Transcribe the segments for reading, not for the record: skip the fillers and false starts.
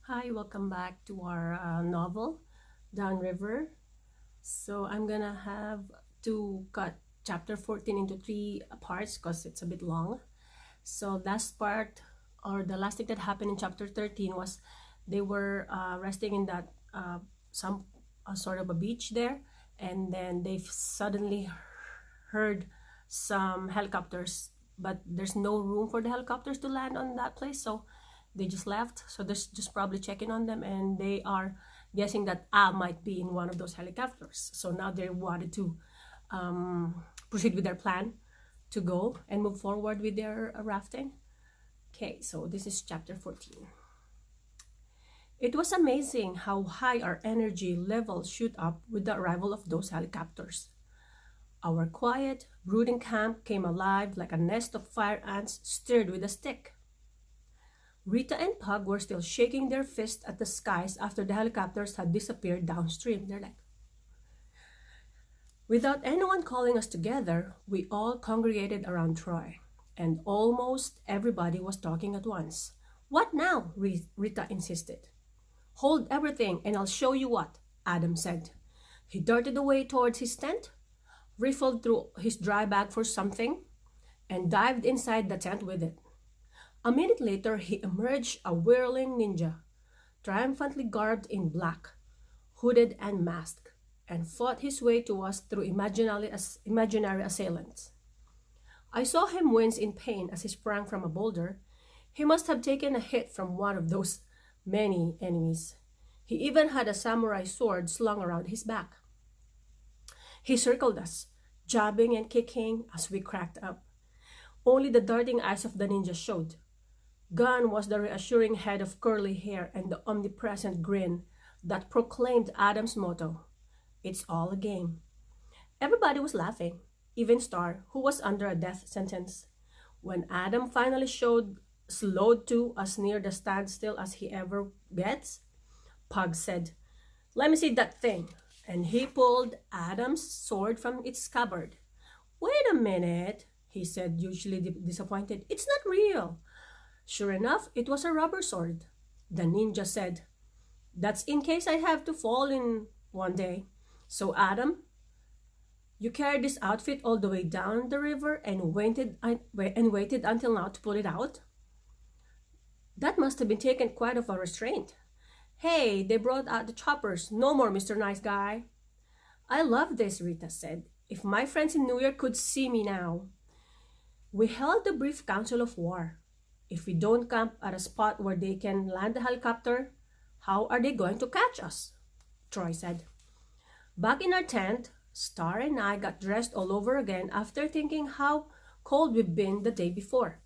Hi, welcome back to our novel, Downriver. So I'm gonna have to cut chapter 14 into three parts because it's a bit long. So last part, or the last thing that happened in chapter 13 was they were resting in that some sort of a beach there, and then they suddenly heard some helicopters, but there's no room for the helicopters to land on that place, so they just left. So they're just probably checking on them, and they are guessing that Al might be in one of those helicopters. So now they wanted to proceed with their plan to go and move forward with their rafting. Okay, so this is chapter 14. It was amazing how high our energy levels shoot up with the arrival of those helicopters. Our quiet, brooding camp came alive like a nest of fire ants stirred with a stick. Rita and Pug were still shaking their fists at the skies after the helicopters had disappeared downstream. They're like, without anyone calling us together, we all congregated around Troy, and almost everybody was talking at once. What now? Rita insisted. Hold everything and I'll show you what, Adam said. He darted away towards his tent, riffled through his dry bag for something, and dived inside the tent with it. A minute later, he emerged a whirling ninja, triumphantly garbed in black, hooded and masked, and fought his way to us through imaginary assailants. I saw him wince in pain as he sprang from a boulder. He must have taken a hit from one of those many enemies. He even had a samurai sword slung around his back. He circled us, jabbing and kicking as we cracked up. Only the darting eyes of the ninja showed. Gone was the reassuring head of curly hair and the omnipresent grin that proclaimed Adam's motto, "It's all a game." Everybody was laughing, even Star, who was under a death sentence. When Adam finally slowed to as near the standstill as he ever gets, Pug said, "Let me see that thing." And he pulled Adam's sword from its scabbard. "Wait a minute," he said, hugely disappointed. "It's not real." Sure enough, it was a rubber sword. The ninja said, "That's in case I have to fall in one day. So Adam, you carried this outfit all the way down the river and waited until now to pull it out? That must have been taken quite of a restraint. Hey, they brought out the choppers. No more, Mr. Nice Guy." "I love this," Rita said. "If my friends in New York could see me now." We held a brief council of war. If we don't camp at a spot where they can land the helicopter, how are they going to catch us? Troy said. Back in our tent, Star and I got dressed all over again after thinking how cold we've been the day before.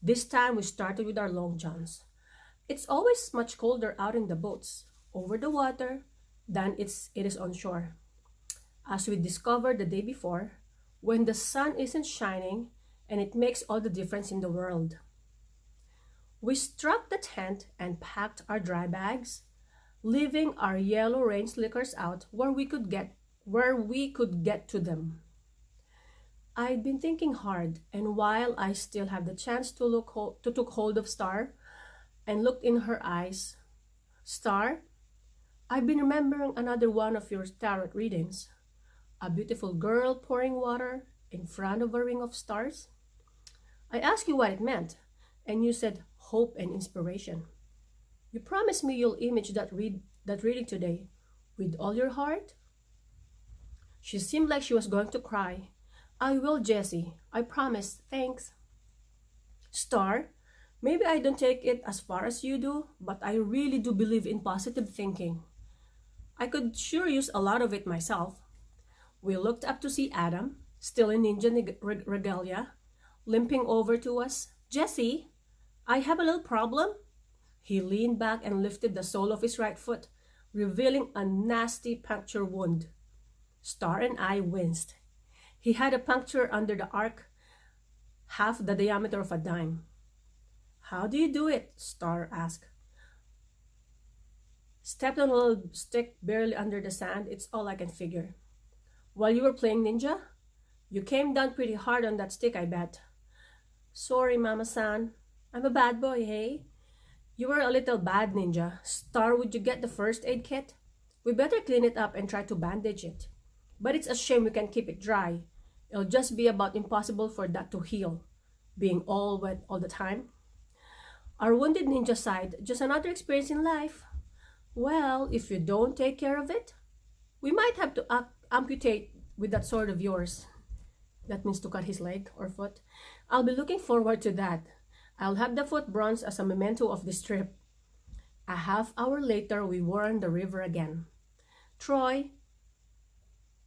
This time we started with our long johns. It's always much colder out in the boats, over the water, than it is on shore. As we discovered the day before, when the sun isn't shining, and it makes all the difference in the world. We struck the tent and packed our dry bags, leaving our yellow rain slickers out where we could get to them. I'd been thinking hard, and while I still have the chance to took hold of Star and looked in her eyes, "Star, I've been remembering another one of your tarot readings. A beautiful girl pouring water in front of a ring of stars. I asked you what it meant, and you said hope and inspiration. You promised me you'll image that reading today with all your heart?" She seemed like she was going to cry. "I will, Jessie. I promise. Thanks." "Star, maybe I don't take it as far as you do, but I really do believe in positive thinking. I could sure use a lot of it myself." We looked up to see Adam, still in ninja regalia, limping over to us. "Jessie, I have a little problem." He leaned back and lifted the sole of his right foot, revealing a nasty puncture wound. Star and I winced. He had a puncture under the arc, half the diameter of a dime. "How do you do it?" Star asked. "Stepped on a little stick barely under the sand. It's all I can figure." "While you were playing ninja? You came down pretty hard on that stick, I bet." "Sorry, Mama-san. I'm a bad boy, hey?" You were a little bad, Ninja. Star, would you get the first aid kit? We better clean it up and try to bandage it. But it's a shame we can't keep it dry. It'll just be about impossible for that to heal, being all wet all the time. Our wounded ninja sighed, just another experience in life. Well, if you don't take care of it, we might have to amputate with that sword of yours. That means to cut his leg or foot. I'll be looking forward to that. I'll have the foot bronze as a memento of this trip. A half hour later, we were on the river again. Troy,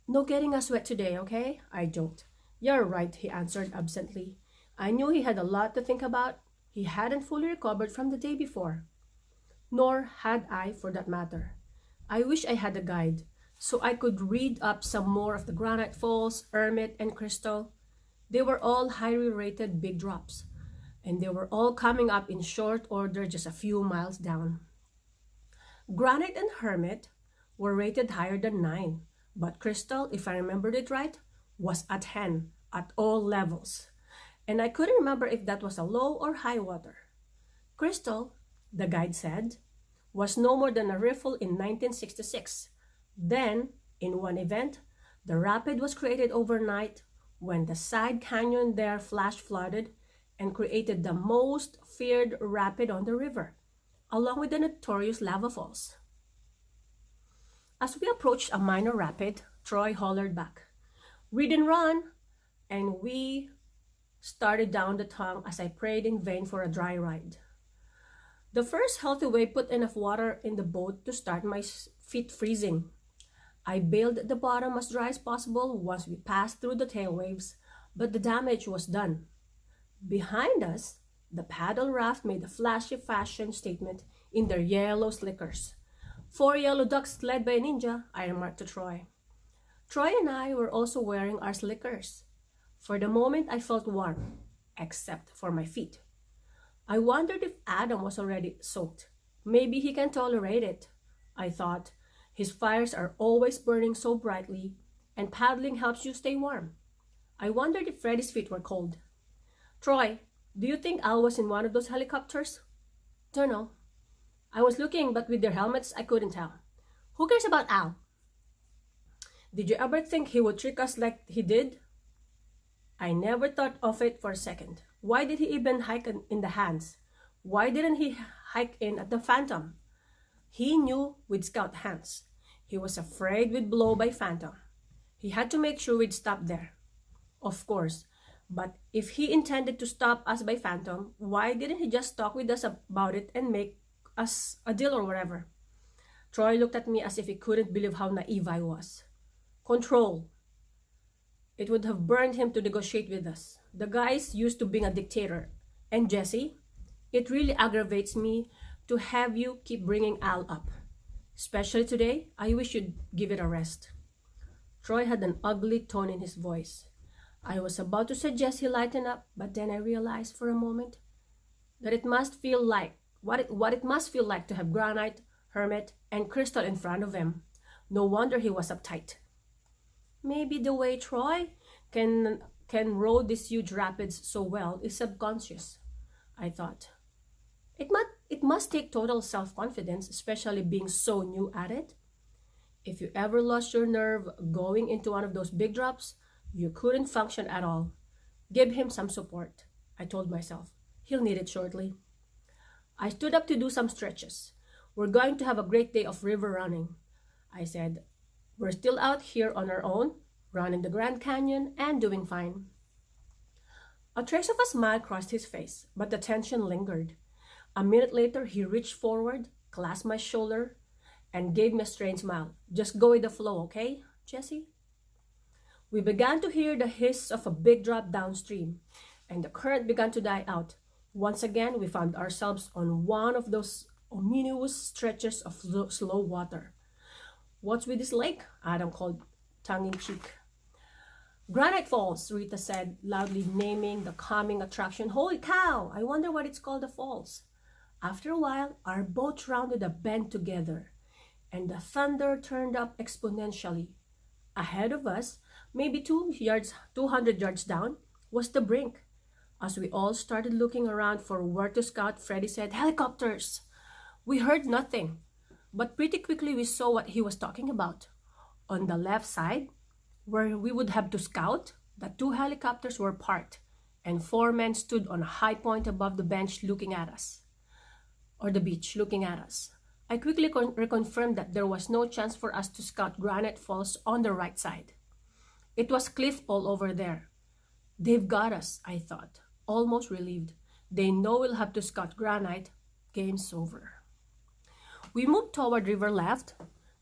no getting us wet today, okay? I joked. You're right, he answered absently. I knew he had a lot to think about. He hadn't fully recovered from the day before. Nor had I, for that matter. I wish I had a guide, so I could read up some more of the Granite Falls, Hermit, and Crystal. They were all highly rated big drops, and they were all coming up in short order just a few miles down. Granite and Hermit were rated higher than 9, but Crystal, if I remembered it right, was a 10 at all levels, and I couldn't remember if that was a low or high water. Crystal, the guide said, was no more than a riffle in 1966. Then, in one event, the rapid was created overnight when the side canyon there flash flooded and created the most feared rapid on the river, along with the notorious lava falls. As we approached a minor rapid, Troy hollered back, "Read and run!" And we started down the tongue as I prayed in vain for a dry ride. The first healthy wave put enough water in the boat to start my feet freezing. I bailed at the bottom as dry as possible once we passed through the tail waves, but the damage was done. Behind us, the paddle raft made a flashy fashion statement in their yellow slickers. 4 yellow ducks led by a ninja, I remarked to Troy. Troy and I were also wearing our slickers. For the moment, I felt warm, except for my feet. I wondered if Adam was already soaked. Maybe he can tolerate it, I thought. His fires are always burning so brightly, and paddling helps you stay warm. I wondered if Freddy's feet were cold. Troy, do you think Al was in one of those helicopters? Don't know. I was looking, but with their helmets, I couldn't tell. Who cares about Al? Did you ever think he would trick us like he did? I never thought of it for a second. Why did he even hike in the hands? Why didn't he hike in at the Phantom? He knew we'd scout hands. He was afraid we'd blow by Phantom. He had to make sure we'd stop there. Of course, but if he intended to stop us by Phantom, why didn't he just talk with us about it and make us a deal or whatever? Troy looked at me as if he couldn't believe how naive I was. Control. It would have burned him to negotiate with us. The guy's used to being a dictator. And Jesse, it really aggravates me to have you keep bringing Al up. Especially today, I wish you'd give it a rest. Troy had an ugly tone in his voice. I was about to suggest he lighten up, but then I realized for a moment that it must feel like what it must feel like to have Granite, Hermit, and Crystal in front of him. No wonder he was uptight. Maybe the way Troy can row these huge rapids so well is subconscious, I thought. It must take total self-confidence, especially being so new at it. If you ever lost your nerve going into one of those big drops, you couldn't function at all. Give him some support, I told myself. He'll need it shortly. I stood up to do some stretches. We're going to have a great day of river running, I said. We're still out here on our own, running the Grand Canyon and doing fine. A trace of a smile crossed his face, but the tension lingered. A minute later, he reached forward, clasped my shoulder, and gave me a strange smile. Just go with the flow, okay, Jesse? We began to hear the hiss of a big drop downstream, and the current began to die out. Once again, we found ourselves on one of those ominous stretches of slow water. What's with this lake? Adam called, tongue-in-cheek. Granite Falls, Rita said, loudly naming the coming attraction. Holy cow! I wonder what it's called, the falls. After a while, our boat rounded a bend together, and the thunder turned up exponentially. Ahead of us, maybe 200 yards down, was the brink. As we all started looking around for where to scout, Freddie said, "Helicopters!" We heard nothing, but pretty quickly we saw what he was talking about. On the left side, where we would have to scout, the two helicopters were parked, and four men stood on a high point above the bench looking at us, or the beach looking at us. I quickly reconfirmed that there was no chance for us to scout Granite Falls on the right side. It was cliff all over there. They've got us, I thought, almost relieved. They know we'll have to scout Granite. Game's over. We moved toward river left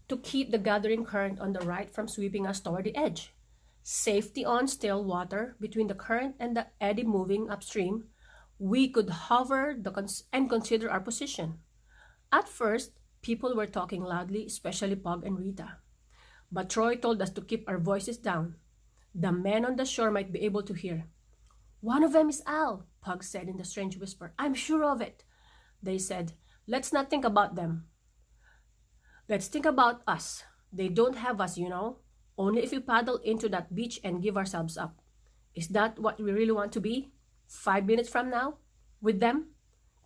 to keep the gathering current on the right from sweeping us toward the edge. Safety on still water between the current and the eddy moving upstream, we could hover and consider our position. At first, people were talking loudly, especially Pug and Rita. But Troy told us to keep our voices down. The men on the shore might be able to hear. "One of them is Al," Pug said in a strange whisper. "I'm sure of it." They said, "Let's not think about them. Let's think about us. They don't have us, you know. Only if we paddle into that beach and give ourselves up. Is that what we really want to be? 5 minutes from now? With them?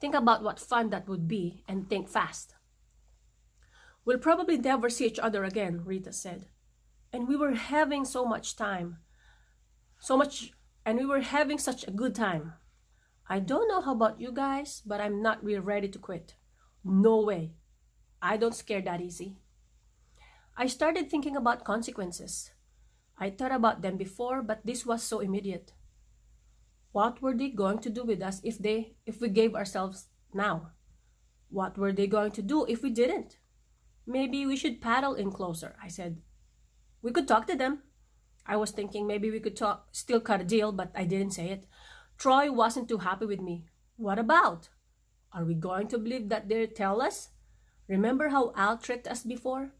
Think about what fun that would be and think fast." "We'll probably never see each other again," Rita said. And we were having we were having such a good time. I don't know how about you guys, but I'm not really ready to quit. No way. I don't scare that easy. I started thinking about consequences. I thought about them before, but this was so immediate. What were they going to do with us if we gave ourselves now? What were they going to do if we didn't? "Maybe we should paddle in closer," I said. "We could talk to them." I was thinking maybe we could still cut a deal, but I didn't say it. Troy wasn't too happy with me. "What about? Are we going to believe that they tell us? Remember how Al tricked us before?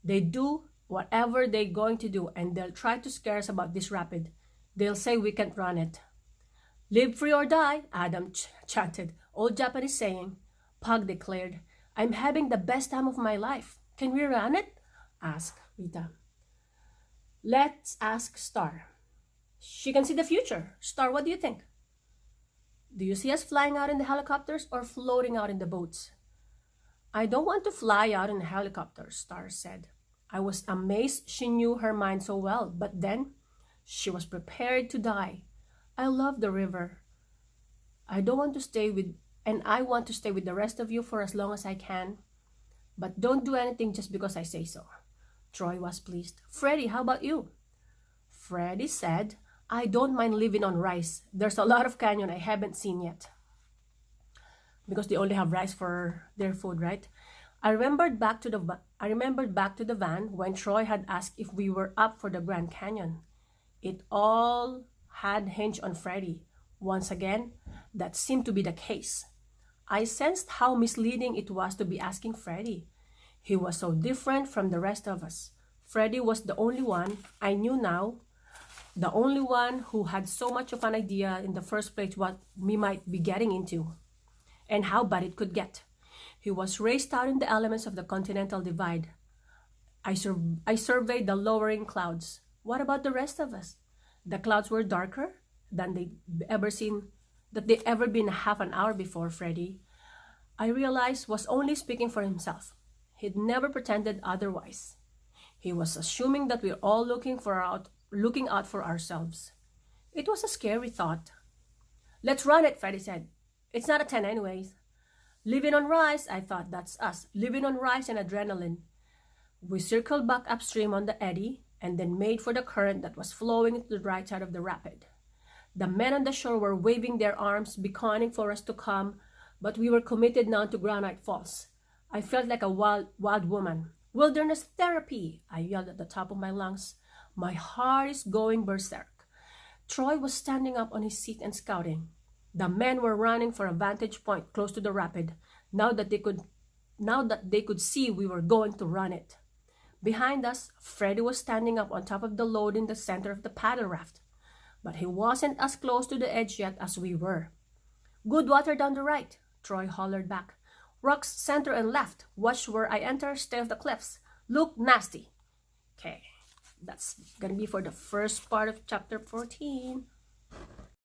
They do whatever they're going to do, and they'll try to scare us about this rapid. They'll say we can't run it." "Live free or die," Adam chanted. "Old Japanese saying." Pug declared, "I'm having the best time of my life. Can we run it?" asked Rita. "Let's ask Star. She can see the future. Star, what do you think? Do you see us flying out in the helicopters or floating out in the boats?" "I don't want to fly out in a helicopter," Star said. I was amazed she knew her mind so well, but then she was prepared to die. "I love the river. I want to stay with the rest of you for as long as I can. But don't do anything just because I say so." Troy was pleased. "Freddie, how about you?" Freddie said, "I don't mind living on rice. There's a lot of canyon I haven't seen yet." Because they only have rice for their food, right? I remembered back to the van when Troy had asked if we were up for the Grand Canyon. It all had hinged on Freddie. Once again, that seemed to be the case. I sensed how misleading it was to be asking Freddie. He was so different from the rest of us. Freddie was the only one I knew now, the only one who had so much of an idea in the first place what we might be getting into and how bad it could get. He was raised out in the elements of the Continental Divide. I surveyed the lowering clouds. What about the rest of us? The clouds were darker than they'd ever been half an hour before. Freddie, I realized, was only speaking for himself. He'd never pretended otherwise. He was assuming that we're all looking out for ourselves. It was a scary thought. "Let's run it," Freddie said. "It's not a 10 anyways." Living on rice, I thought, that's us. Living on rice and adrenaline. We circled back upstream on the eddy and then made for the current that was flowing to the right side of the rapid. The men on the shore were waving their arms, beckoning for us to come, but we were committed now to Granite Falls. I felt like a wild woman. "Wilderness therapy," I yelled at the top of my lungs. My heart is going berserk. Troy was standing up on his seat and scouting. The men were running for a vantage point close to the rapid, now that they could see we were going to run it. Behind us, Freddie was standing up on top of the load in the center of the paddle raft, but he wasn't as close to the edge yet as we were. "Good water down the right," Troy hollered back. "Rocks center and left. Watch where I enter, stay off the cliffs. Look nasty." Okay, that's gonna be for the first part of chapter 14.